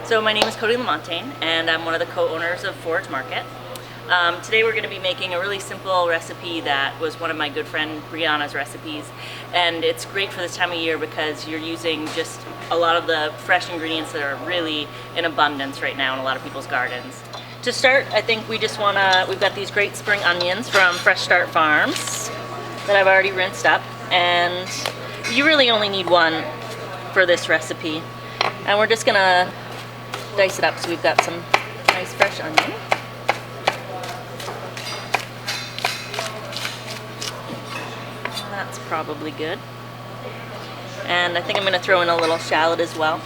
So my name is Cody LaMontagne, and I'm one of the co-owners of Forage Market. Today we're going to be making a really simple recipe that was one of my good friend Brianna's recipes, and it's great for this time of year because you're using just a lot of the fresh ingredients that are really in abundance right now in a lot of people's gardens. To start, I think we've got these great spring onions from Fresh Start Farms that I've already rinsed up, and you really only need one for this recipe. And we're just gonna dice it up so we've got some nice fresh onion. That's probably good. And I think I'm gonna throw in a little shallot as well.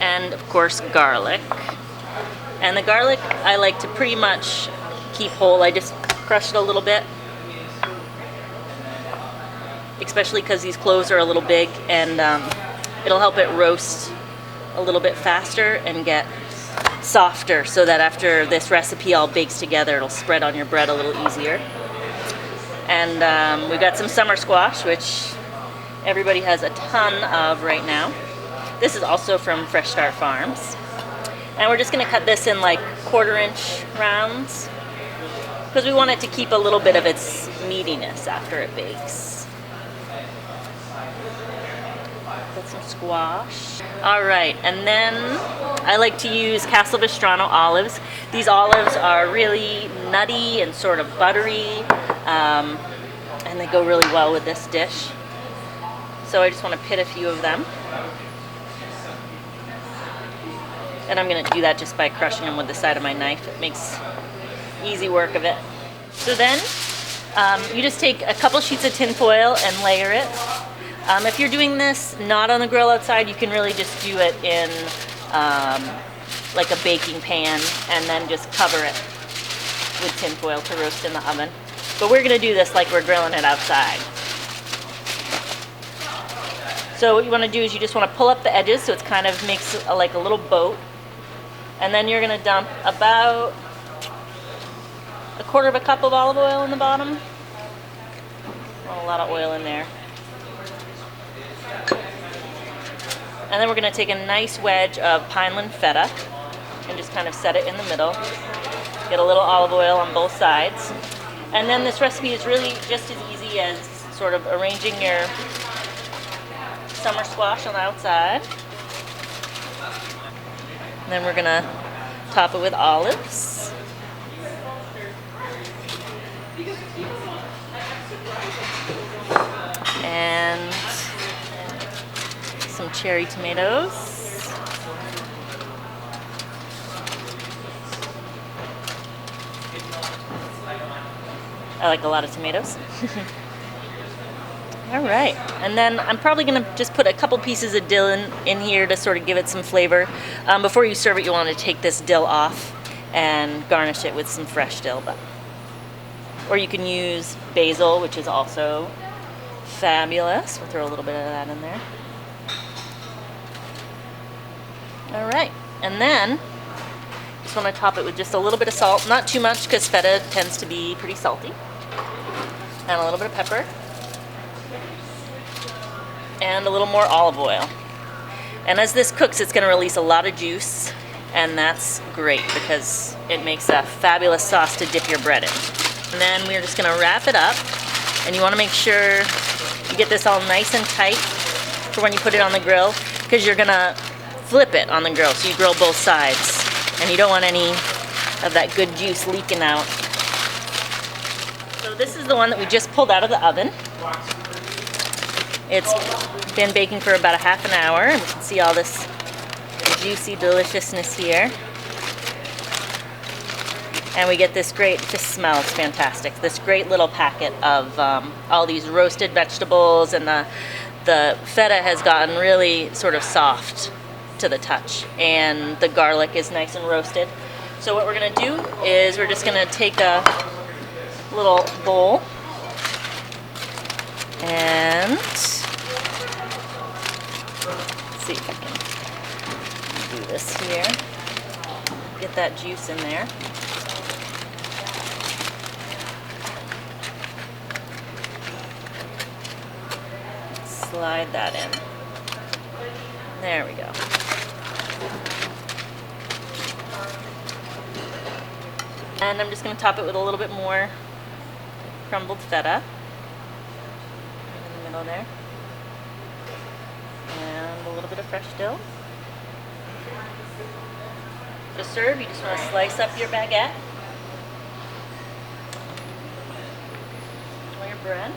And of course garlic. And the garlic I like to pretty much keep whole. I just crush it a little bit, especially because these cloves are a little big, and it'll help it roast a little bit faster and get softer, so that after this recipe all bakes together it'll spread on your bread a little easier. And we've got some summer squash, which everybody has a ton of right now. This is also from Fresh Start Farms. And we're just going to cut this in like 1/4 inch rounds because we want it to keep a little bit of its meatiness after it bakes. Put some squash. Alright, and then I like to use Castle Vestrano olives. These olives are really nutty and sort of buttery, and they go really well with this dish. So I just want to pit a few of them. And I'm going to do that just by crushing them with the side of my knife. It makes easy work of it. So then you just take a couple sheets of tin foil and layer it. If you're doing this not on the grill outside, you can really just do it in like a baking pan and then just cover it with tin foil to roast in the oven. But we're going to do this like we're grilling it outside. So what you want to do is you just want to pull up the edges so it kind of makes like a little boat. And then you're going to dump about 1/4 cup of olive oil in the bottom. A lot of oil in there. And then we're going to take a nice wedge of pineland feta and just kind of set it in the middle. Get a little olive oil on both sides. And then this recipe is really just as easy as sort of arranging your summer squash on the outside. And then we're going to top it with olives. And some cherry tomatoes. I like a lot of tomatoes. All right, and then I'm probably going to just put a couple pieces of dill in here to sort of give it some flavor. Before you serve it, you want to take this dill off and garnish it with some fresh dill. Or you can use basil, which is also fabulous. We'll throw a little bit of that in there. All right, and then just want to top it with just a little bit of salt. Not too much because feta tends to be pretty salty. And a little bit of pepper. And a little more olive oil. And as this cooks, it's going to release a lot of juice, and that's great because it makes a fabulous sauce to dip your bread in. And then we're just going to wrap it up, and you want to make sure you get this all nice and tight for when you put it on the grill, because you're going to flip it on the grill, so you grill both sides, and you don't want any of that good juice leaking out. So this is the one that we just pulled out of the oven. It's been baking for about a ½ an hour, and you can see all this juicy deliciousness here. And we get this great, it just smells fantastic, this great little packet of all these roasted vegetables, and the feta has gotten really sort of soft to the touch, and the garlic is nice and roasted. So what we're going to do is we're just going to take a little bowl and see if I can do this here. Get that juice in there. slide that in. There we go. And I'm just going to top it with a little bit more crumbled feta in the middle there. And a little bit of fresh dill. To serve, you just want to slice up your baguette or your bread.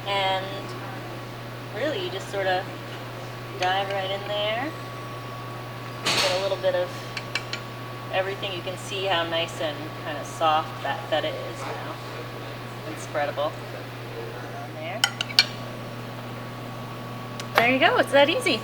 And really, you just sort of dive right in there. Get a little bit of everything. You can see how nice and kind of soft that feta is now, and spreadable. There you go. It's that easy.